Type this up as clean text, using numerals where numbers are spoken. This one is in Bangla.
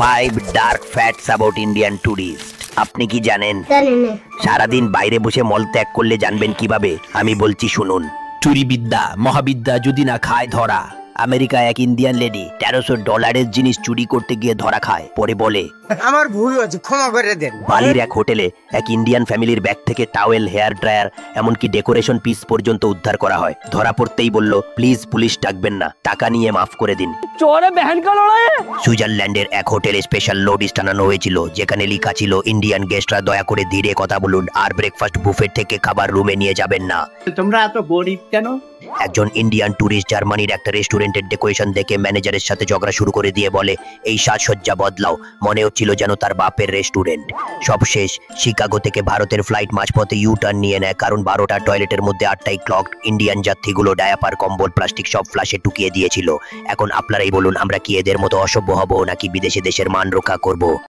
5 dark facts about Indian tourist. আপনি কি জানেন সারাদিন বাইরে বসে মল ত্যাগ করলে জানবেন কিভাবে? আমি বলছি শুনুন। চুরি বিদ্যা মহাবিদ্যা যদি না খায় ধরা। আমেরিকা এক ইন্ডিয়ান লেডি $1300 জিনিস চুরি করতে গিয়ে ধরা খায়। পরে বলে আমার ভুল হয়েছে, ক্ষমা করে দেন। বালির এক হোটেলে এক ইন্ডিয়ান ফ্যামিলির ব্যাগ থেকে টাওয়েল, হেয়ার ড্রায়ার, এমনকি ডেকোরেশন পিস পর্যন্ত উদ্ধার করা হয়। ধরা পড়তেই বলল, প্লিজ পুলিশ ডাকবেন না, টাকা নিয়ে মাফ করে দিন। সুইজারল্যান্ডের এক হোটেলে স্পেশাল নোটিশ টানানো হয়েছিল, যেখানে লেখা ছিল, ইন্ডিয়ান গেস্টরা দয়া করে ধীরে কথা বলুন আর ব্রেকফাস্ট বুফেট থেকে খাবার রুমে নিয়ে যাবেন না। তোমরা এত গরিব কেন? একজন ইন্ডিয়ান ট্যুরিস্ট জার্মানির একটা রেস্টুরেন্টের ডেকোরেশন দেখে ম্যানেজারের সাথে ঝগড়া শুরু করে দিয়ে বলে, এই সাজসজ্জা বদলাও। মনে হচ্ছিল যেন তার বাপের রেস্টুরেন্ট। সব শেষ, শিকাগো থেকে ভারতের ফ্লাইট মাঝপথে ইউ টার্ন নিয়ে নেয়, কারণ 12টা টয়লেটের মধ্যে 8টাই ক্লগড। ইন্ডিয়ান যাত্রীগুলো ডায়াপার, কম্বল, প্লাস্টিক সব ফ্লাশে টুকিয়ে দিয়েছিল। এখন আপনারাই বলুন, আমরা কি এদের মতো অসভ্য হব নাকি বিদেশে দেশের মান রক্ষা করব?